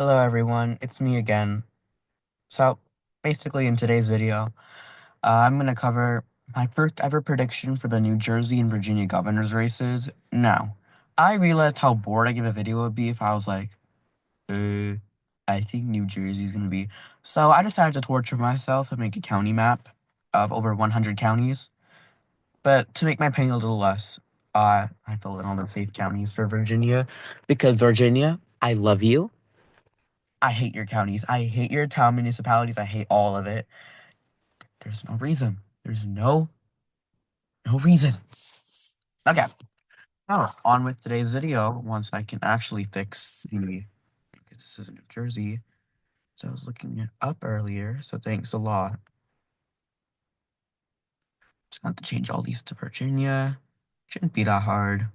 Hello everyone, it's me again. So, basically in today's video, I'm going to cover my first ever prediction for the New Jersey and Virginia governor's races. Now, I realized how bored I give a video would be if I was like, uh, I think New Jersey's going to be. So I decided to torture myself and make a county map of over 100 counties. But to make my pain a little less, I filled in all the safe counties for Virginia. Because Virginia, I love you. I hate your counties. I hate your town municipalities. I hate all of it. There's no reason. There's no reason. Okay. Now, on with today's video. Once I can actually fix the, because this is New Jersey. So I was looking it up earlier. So thanks a lot. Just have to change all these to Virginia. Shouldn't be that hard.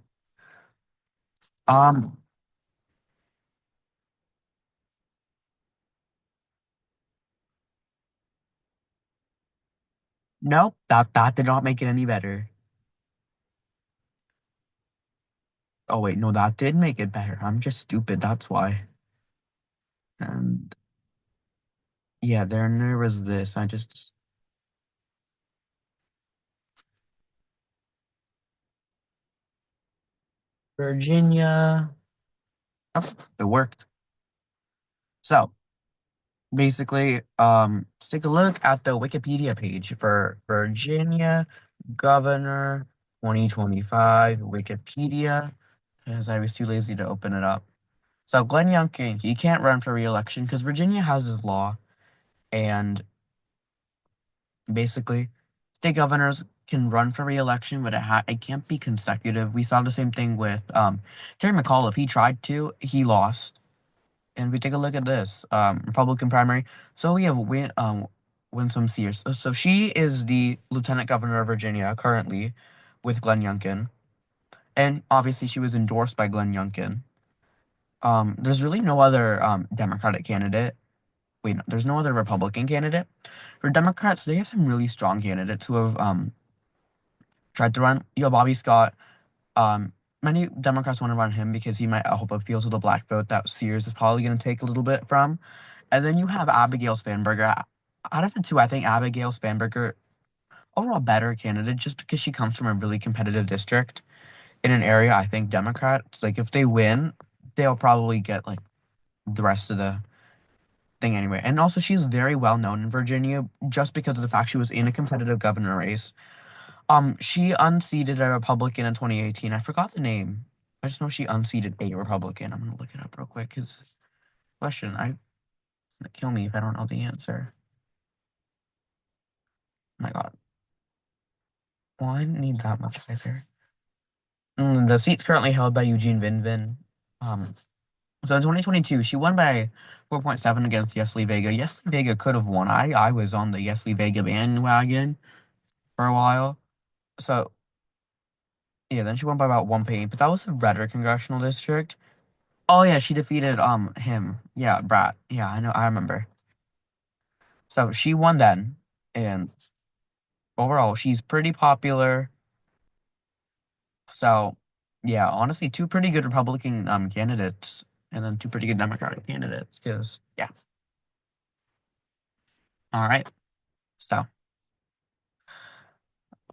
Um, nope. That did not make it any better. Oh wait, no, that did make it better. I'm just stupid. That's why. And yeah, there was this. I just Virginia. Oh, it worked. So basically, let's take a look at the Wikipedia page for Virginia Governor 2025 Wikipedia, because I was too lazy to open it up. So Glenn Youngkin, he can't run for re-election because Virginia has his law, and basically, state governors can run for re-election, but it can't be consecutive. We saw the same thing with Terry McAuliffe. He tried to, he lost. And we take a look at this Republican primary. So we have Winsome Sears. So she is the Lieutenant Governor of Virginia currently with Glenn Youngkin. And obviously she was endorsed by Glenn Youngkin. There's really no other Democratic candidate. Wait, no, there's no other Republican candidate. For Democrats, they have some really strong candidates who have tried to run. You have Bobby Scott. Many Democrats want to run him because he might help appeal to the black vote that Sears is probably going to take a little bit from. And then you have Abigail Spanberger. Out of the two, I think Abigail Spanberger, overall better candidate just because she comes from a really competitive district in an area I think Democrats, like if they win, they'll probably get like the rest of the thing anyway. And also she's very well known in Virginia just because of the fact she was in a competitive governor race. She unseated a Republican in 2018. I forgot the name. I just know she unseated a Republican. I'm gonna look it up real quick because question, kill me if I don't know the answer. Oh my God. Well, I didn't need that much either. The seat's currently held by Eugene Vinvin. Um, so in 2022, she won by 4.7 against Yesli Vega. Yesli Vega could have won. I was on the Yesli Vega bandwagon for a while. So yeah, then she won by about 1.8, but that was a redder congressional district. Oh yeah, she defeated him. Yeah, Brat. Yeah, I know. I remember. So she won then, and overall, she's pretty popular. So, yeah, honestly, two pretty good Republican candidates, and then two pretty good Democratic candidates. Because yeah, all right. So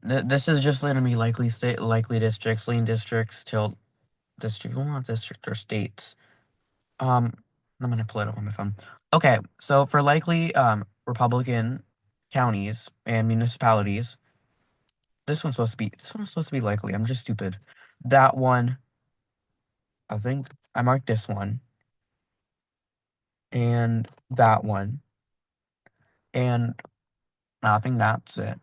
this is just going to be likely districts, lean districts, tilt district, well, not district or states. Um, I'm gonna pull it up on my phone. Okay, so for likely Republican counties and municipalities, this one's supposed to be likely. I'm just stupid. That one, I think I marked this one and that one. And I think that's it.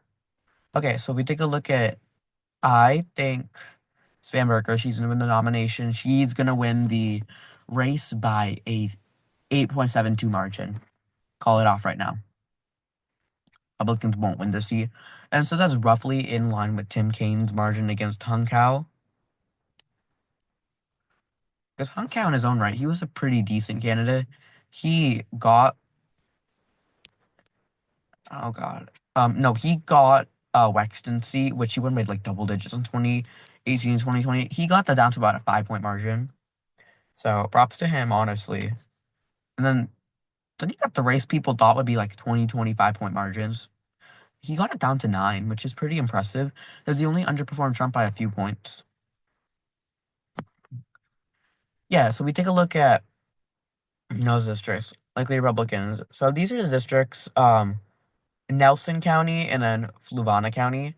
Okay, so we take a look at, I think Spamberger, she's gonna win the nomination. She's gonna win the race by a 8.72 margin. Call it off right now. Republicans won't win this seat. And so that's roughly in line with Tim Kaine's margin against Hung Kao. Because Hung Kao in his own right, he was a pretty decent candidate. He got, oh God. No, he got Wexton's seat, which he won by like double digits in 2018, 2020. He got that down to about a 5-point margin. So props to him, honestly. And then you got the race people thought would be like 20, 25 point margins. He got it down to 9, which is pretty impressive, because he only underperformed Trump by a few points. Yeah, so we take a look at those districts, like the Republicans. So these are the districts, Nelson County and then Fluvanna County.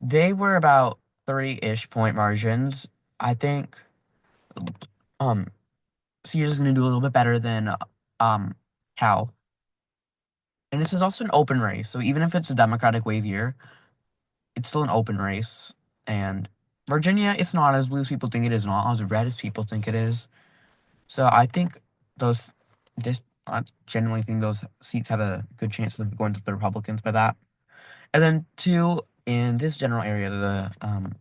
They were about 3-ish point margins. I think um Caesar's gonna do a little bit better than um Cal. And this is also an open race, so even if it's a Democratic wave year, it's still an open race. And Virginia, it's not as blue as people think it is, not as red as people think it is. So I think those this I genuinely think those seats have a good chance of going to the Republicans by that. And then two in this general area, the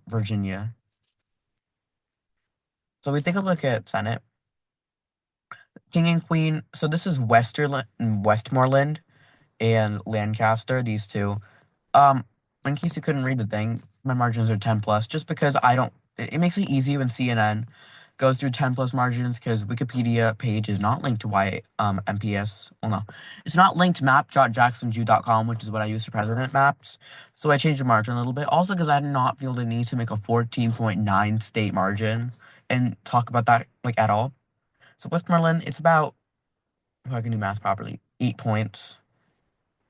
Virginia. So we take a look at Senate. King and Queen. So this is Westmoreland and Lancaster, these two. Um, in case you couldn't read the thing, my margins are 10 plus, just because I don't. It makes it easy when CNN goes through 10 plus margins, because Wikipedia page is not linked to MPS. Well, no, it's not linked to map.jacksonju.com, which is what I use for president maps. So I changed the margin a little bit. Also, because I did not feel the need to make a 14.9 state margin and talk about that like at all. So Westmoreland, it's about, if I can do math properly, 8 points.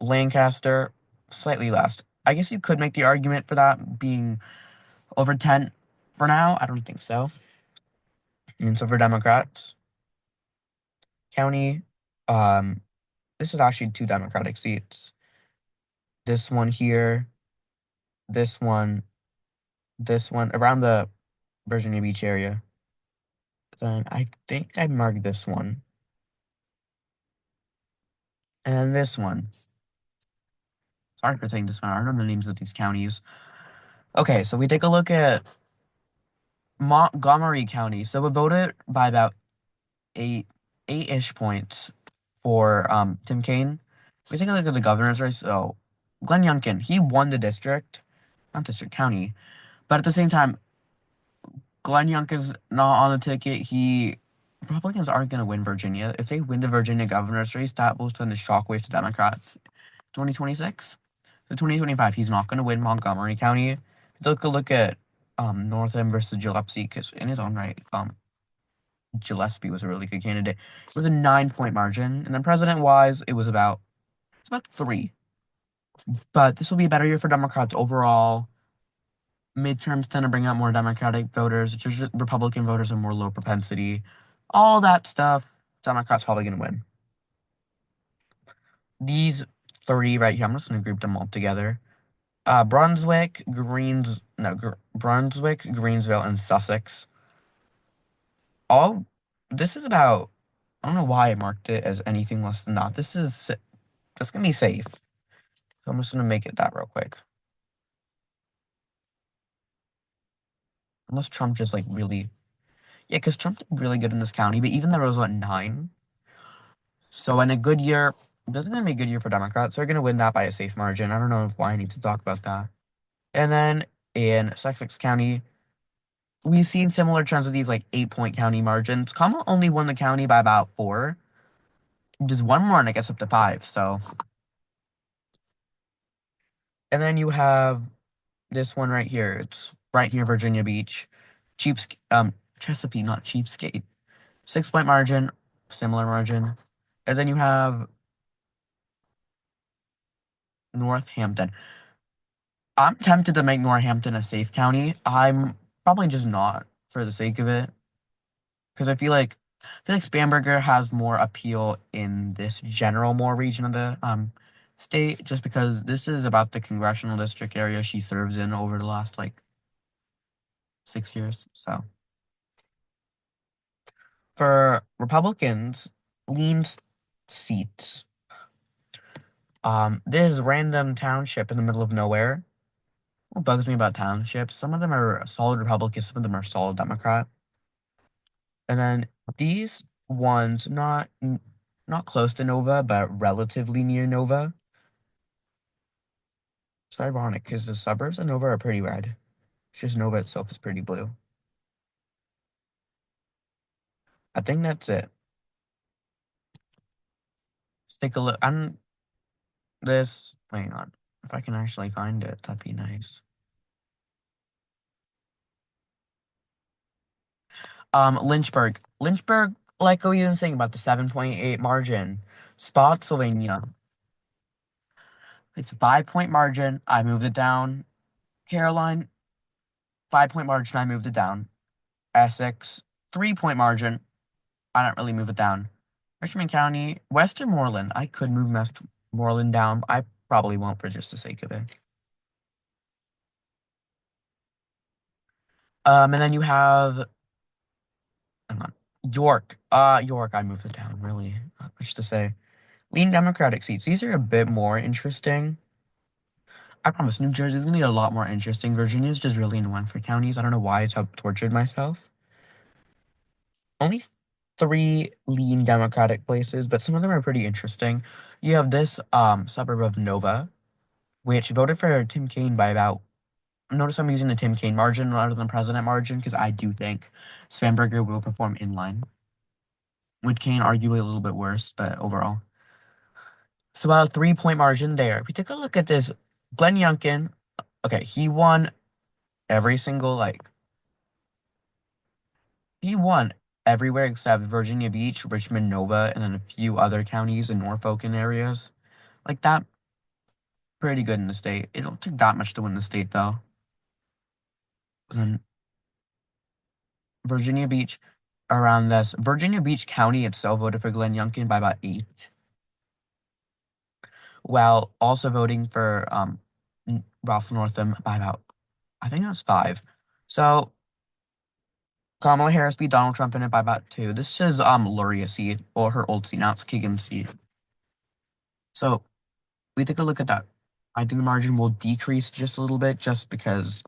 Lancaster, slightly less. I guess you could make the argument for that being over 10 for now. I don't think so. And so for Democrats, county, um, this is actually 2 Democratic seats. This one here, this one around the Virginia Beach area. Then I think I marked this one. And this one. Sorry for saying this one. I don't know the names of these counties. Okay, so we take a look at Montgomery County. So we voted by about 8-ish points for Tim Kaine. We take a look at the governor's race. So Glenn Youngkin, he won the district, not district, county. But at the same time, Glenn Youngkin's not on the ticket. Republicans aren't going to win Virginia. If they win the Virginia governor's race, that will send a shockwave to Democrats. 2026, so 2025, he's not going to win Montgomery County. Take a look at Northam versus Gillespie, because in his own right, Gillespie was a really good candidate. It was a 9 point margin, and then president-wise, it's about 3. But this will be a better year for Democrats overall. Midterms tend to bring out more Democratic voters. Just Republican voters are more low propensity. All that stuff, Democrats probably going to win. These 3 right here, I'm just going to group them all together. Brunswick, Brunswick, Greensville, and Sussex. This is about, I don't know why I marked it as anything less than that. That's gonna be safe. So I'm just gonna make it that real quick. Unless Trump just like really, yeah, because Trump did really good in this county, but even though it was at 9. So in a good year, this is gonna be a good year for Democrats. They're gonna win that by a safe margin. I don't know why I need to talk about that. And then in Sussex County, we've seen similar trends with these like 8 point county margins. Kamala only won the county by about 4. Just one more and it gets up to 5. So, and then you have this one right here. It's right near Virginia Beach. Chesapeake, not Cheapskate. 6 point margin, similar margin. And then you have Northampton. I'm tempted to make Northampton a safe county. I'm probably just not for the sake of it. Because I feel like Spanberger has more appeal in this general more region of the state, just because this is about the congressional district area she serves in over the last like 6 years. So for Republicans, seats. This random township in the middle of nowhere. What bugs me about townships? Some of them are solid Republican, some of them are solid Democrat. And then these ones, not close to Nova, but relatively near Nova. It's ironic because the suburbs of Nova are pretty red. It's just Nova itself is pretty blue. I think that's it. take a look. I'm this. Hang on. If I can actually find it, that'd be nice. Lynchburg. Lynchburg, like what you were saying about the 7.8 margin. Spotsylvania. It's a 5 point margin. I moved it down. Caroline, 5 point margin. I moved it down. Essex, 3 point margin. I don't really move it down. Richmond County, Westmoreland. I could move Westmoreland down. I probably won't for just the sake of it. And then you have, hang on, York. York. I moved it down. Really, not much to say. Lean Democratic seats. These are a bit more interesting. I promise, New Jersey's gonna get a lot more interesting. Virginia's just really annoying for counties. I don't know why I've tortured myself. Only three lean Democratic places, but some of them are pretty interesting. You have this suburb of Nova, which voted for Tim Kaine by about. Notice I'm using the Tim Kaine margin rather than president margin because I do think Spanberger will perform in line. With Kaine arguably a little bit worse, but overall. So about a 3 point margin there. If we take a look at this, Glenn Youngkin, okay, he won every single he won everywhere except Virginia Beach, Richmond, Nova, and then a few other counties in Norfolk and areas. Like that, pretty good in the state. It don't take that much to win the state though. And then Virginia Beach, around this. Virginia Beach County itself voted for Glenn Youngkin by about 8, while also voting for Ralph Northam by about, I think it was 5. So Kamala Harris beat Donald Trump in it by about 2. This is Luria's seat, or her old seat. Now it's Keegan's seat. So we take a look at that. I think the margin will decrease just a little bit just because.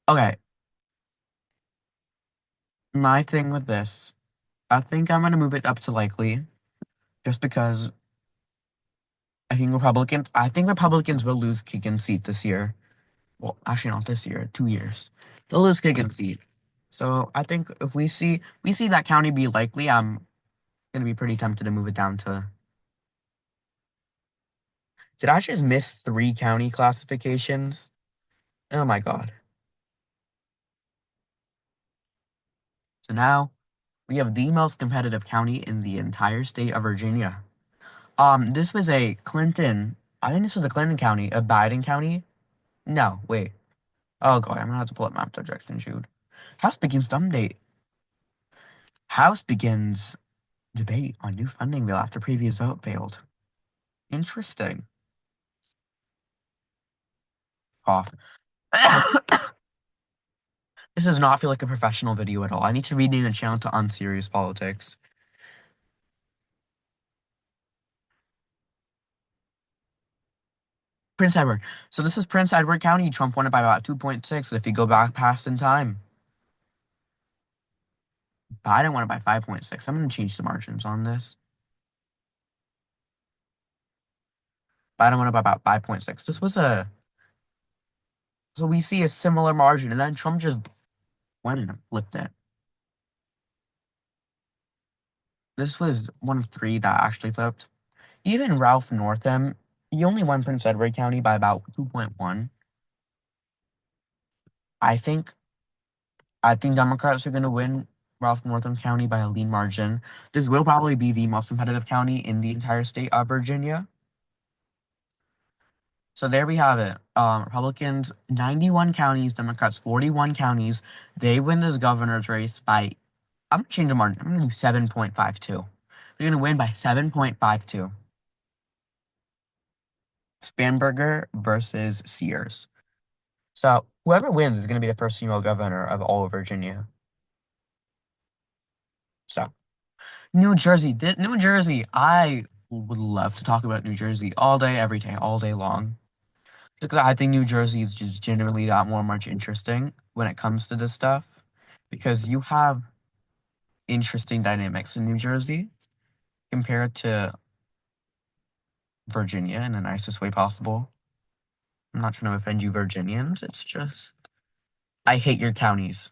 Okay, my thing with this, I think I'm going to move it up to likely just because I think Republicans will lose Keegan's seat this year. Well, actually not this year, 2 years. They'll lose Keegan's seat. So I think if we see that county be likely, I'm gonna be pretty tempted to move it down to. Did I just miss 3 county classifications? Oh my god. So now we have the most competitive county in the entire state of Virginia. This was a Clinton. I think this was a Clinton county, a Biden county. No, wait. Oh god, I'm gonna have to pull up map projection shoot. House begins dumb date. House begins debate on new funding bill after previous vote failed. Interesting. Cough. This does not feel like a professional video at all. I need to rename the channel to Unserious Politics. Prince Edward. So this is Prince Edward County. Trump won it by about 2.6. If you go back past in time, Biden won it by 5.6. I'm going to change the margins on this. Biden won it by about 5.6. This was a. So we see a similar margin, and then Trump just went and flipped it. This was one of 3 that actually flipped. Even Ralph Northam, he only won Prince Edward County by about 2.1. I think I think Democrats are going to win Ralph Northam County by a lean margin. This will probably be the most competitive county in the entire state of Virginia. So there we have it. Republicans 91 counties, Democrats 41 counties. They win this governor's race by. I'm gonna change the margin. I'm gonna do 7.52. They're gonna win by 7.52. Spanberger versus Sears. So whoever wins is gonna be the first female governor of all of Virginia. So New Jersey, New Jersey. I would love to talk about New Jersey all day, every day, all day long. Because I think New Jersey is just generally that more much interesting when it comes to this stuff. Because you have interesting dynamics in New Jersey compared to Virginia in the nicest way possible. I'm not trying to offend you Virginians. It's just I hate your counties.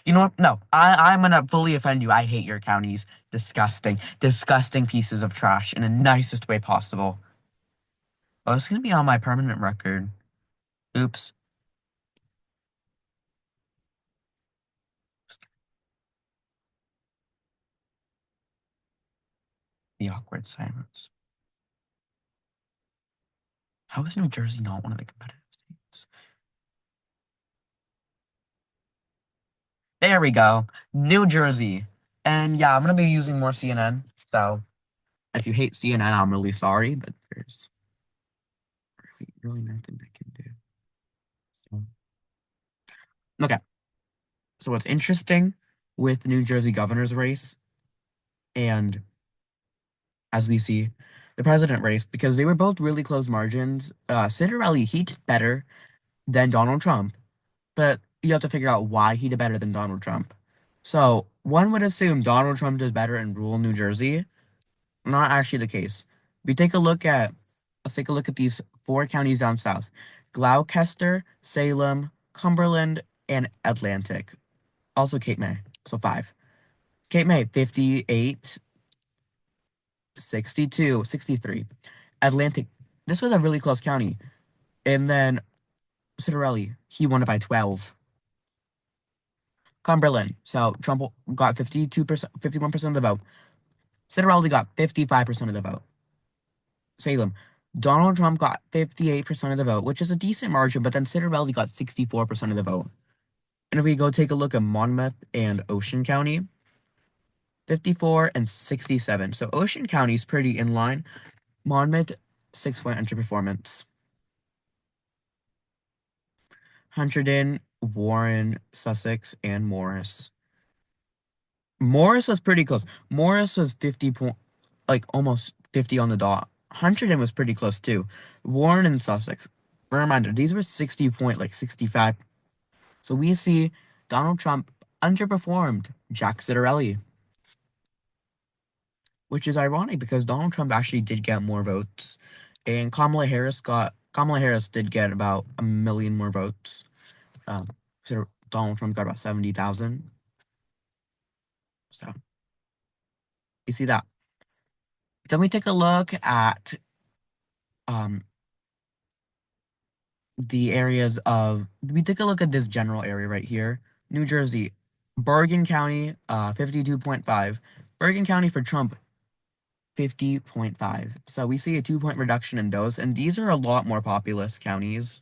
You know what? No, I'm gonna fully offend you. I hate your counties. Disgusting, disgusting pieces of trash in the nicest way possible. Oh, it's gonna be on my permanent record. Oops. The awkward silence. How is New Jersey not one of the competitive states? There we go. New Jersey. And yeah, I'm gonna be using more CNN. So if you hate CNN, I'm really sorry, but there's really nothing I can do. Okay. So what's interesting with the New Jersey governor's race and as we see the president race, because they were both really close margins, Citarelli, he did better than Donald Trump, but you have to figure out why he did better than Donald Trump. So one would assume Donald Trump does better in rural New Jersey. Not actually the case. We take a look at let's take a look at these four counties down south: Gloucester, Salem, Cumberland, and Atlantic. Also Cape May. So five. Cape May, 58, 62, 63. Atlantic, this was a really close county. And then Citarelli, he won it by 12. Cumberland, so Trump got 52%, 51% of the vote. Citarelli got 55% of the vote. Salem, Donald Trump got 58% of the vote, which is a decent margin, but then Citarelli got 64% of the vote. And if we go take a look at Monmouth and Ocean County, 54 and 67. So Ocean County is pretty in line. Monmouth, 6-point underperformance. Hunterdon, Warren, Sussex, and Morris. Morris was pretty close. Morris was 50 point, like almost 50 on the dot. Hunterdon was pretty close too. Warren and Sussex. A reminder, these were 60 point, like 65. So we see Donald Trump underperformed Jack Citarelli, which is ironic because Donald Trump actually did get more votes, and Kamala Harris did get about 1 million more votes. So Donald Trump got about 70,000. So you see that. Then we take a look at um the areas of we take a look at this general area right here. New Jersey, Bergen County, 52.5. Bergen County for Trump, 50.5. So we see a 2-point reduction in those, and these are a lot more populous counties.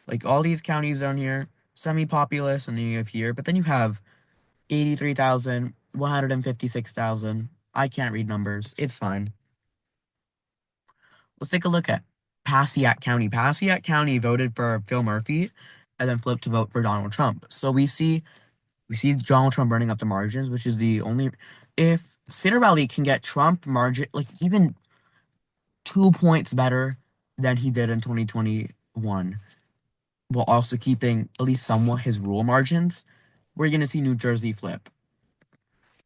Like all these counties down here, semi-populous, and then you have here, but then you have 83,000, 156,000. I can't read numbers. It's fine. Let's take a look at Passaic County. Passaic County voted for Phil Murphy and then flipped to vote for Donald Trump. So we see Donald Trump running up the margins, which is the only if Citarelli can get Trump margin like even 2 points better than he did in 2021, while also keeping at least somewhat his rural margins, we're gonna see New Jersey flip.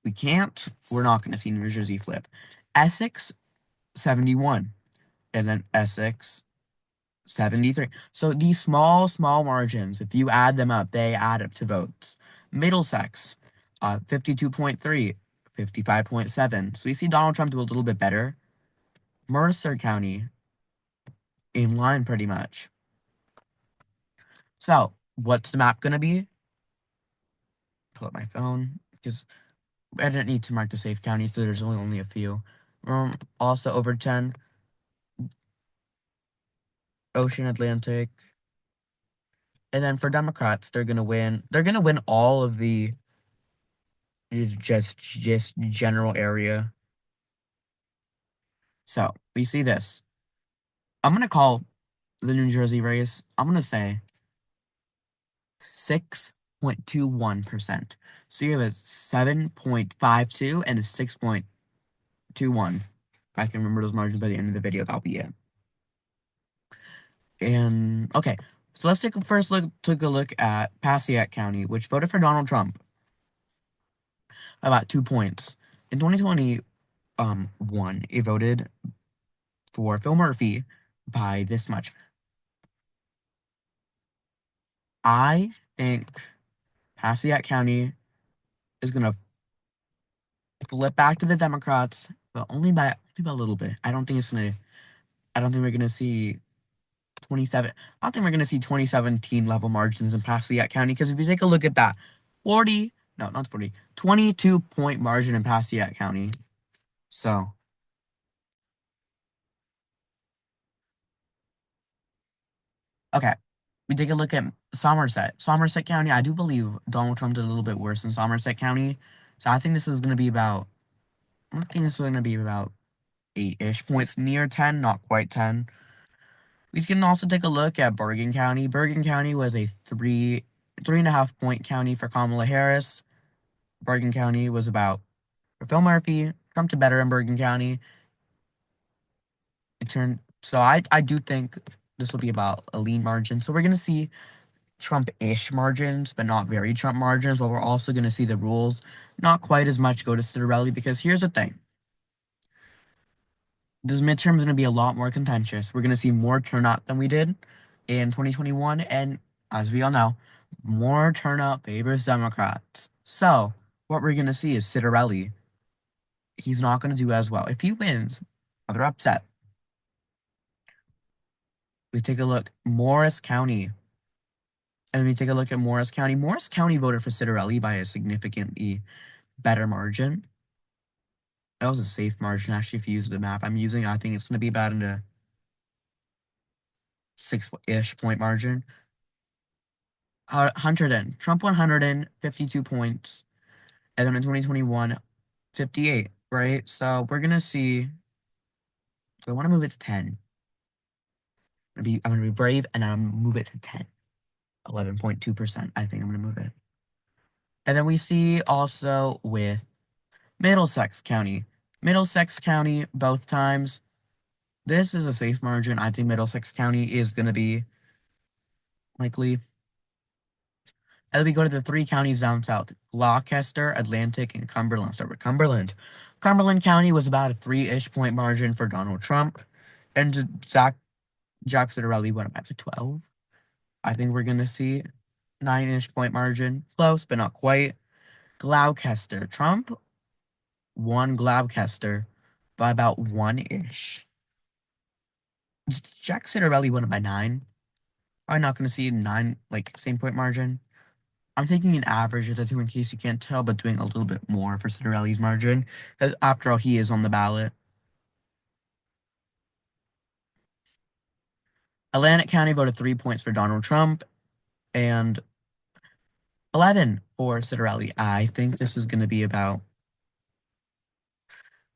We can't, we're not gonna see New Jersey flip. Essex 71, and then Essex 73. So these small margins, if you add them up, they add up to votes. Middlesex, 52.3, 55.7. So you see Donald Trump do a little bit better. Mercer County, in line pretty much. So what's the map going to be? Pull up my phone because I didn't need to mark the safe county, so there's only a few. Also over 10, Ocean Atlantic. And then for Democrats, they're gonna win. They're gonna win all of the just general area. So we see this. I'm gonna call the New Jersey race. I'm gonna say 6.21%. So you have a 7.52 and a 6.21. If I can remember those margins by the end of the video, that'll be it. And okay, so let's take a look at Passaic County, which voted for Donald Trump about 2 points. In 2020, it voted for Phil Murphy by this much. I think Passaic County is gonna flip back to the Democrats, but only by a little bit. I don't think we're gonna see 27. I don't think we're gonna see 2017 level margins in Passaic County because if you take a look at that, 40, no, not 40, 22-point margin in Passaic County. So okay, we take a look at Somerset. Somerset County, I do believe Donald Trump did a little bit worse in Somerset County. So I think this is gonna be about. I think this is gonna be about 8-ish points, near 10, not quite 10. We can also take a look at Bergen County. Bergen County was a 3.5 point county for Kamala Harris. Bergen County was about for Phil Murphy. Trump did better in Bergen County. It turned so I do think this will be about a lean margin. So we're gonna see Trump-ish margins, but not very Trump margins. But we're also gonna see the rules not quite as much go to Citarelli because here's the thing. This midterm is going to be a lot more contentious. We're going to see more turnout than we did in 2021. And as we all know, more turnout favors Democrats. So what we're going to see is Citarelli. He's not going to do as well. If he wins, another upset. We take a look, Morris County. And we take a look at Morris County. Morris County voted for Citarelli by a significantly better margin. That was a safe margin, actually, if you use the map I'm using. I think it's going to be about in a 6-ish point margin. Hunterdon. Trump 152 points. And then in 2021, 58, right? So we're going to see. So I want to move it to 10. I'm gonna be brave and I'm move it to 10. 11.2%. I think I'm going to move it. And then we see also with Middlesex County. Middlesex County, both times. This is a safe margin. I think Middlesex County is going to be likely. And then we go to the 3 counties down south: Gloucester, Atlantic, and Cumberland. Let's start with Cumberland. Cumberland County was about a 3-ish point margin for Donald Trump. And Jack Citarelli went up to 12. I think we're going to see 9-ish point margin. Close, but not quite. Gloucester. Trump won Gloucester by about 1-ish. Jack Citarelli won it by 9. I'm not going to see 9, like, same point margin. I'm taking an average of the two in case you can't tell, but doing a little bit more for Citarelli's margin. After all, he is on the ballot. Atlantic County voted 3 points for Donald Trump and 11 for Citarelli. I think this is going to be about.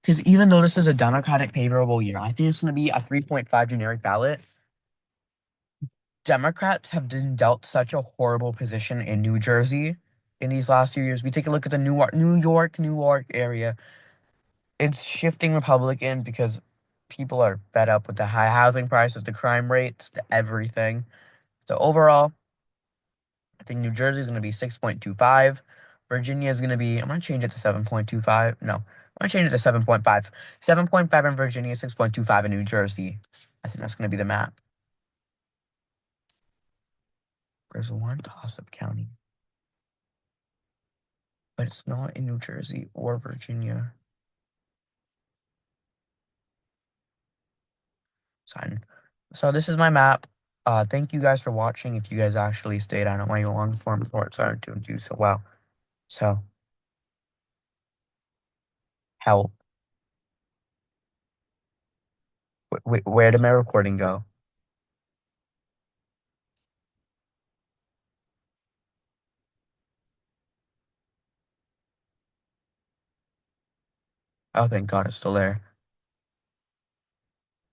Because even though this is a Democratic favorable year, I think it's going to be a 3.5 generic ballot. Democrats have been dealt such a horrible position in New Jersey in these last few years. We take a look at the Newark area. It's shifting Republican because people are fed up with the high housing prices, the crime rates, the everything. So overall, I think New Jersey is going to be 6.25. Virginia is going to be, I'm going to change it to 7.25. No, I'm going to change it to 7.5. 7.5 in Virginia, 6.25 in New Jersey. I think that's going to be the map. There's one toss-up county, but it's not in New Jersey or Virginia. Sign. So this is my map. Thank you guys for watching. If you guys actually stayed, I don't want you long form reports aren't doing you so well. So help. Where did my recording go? Oh, thank God it's still there.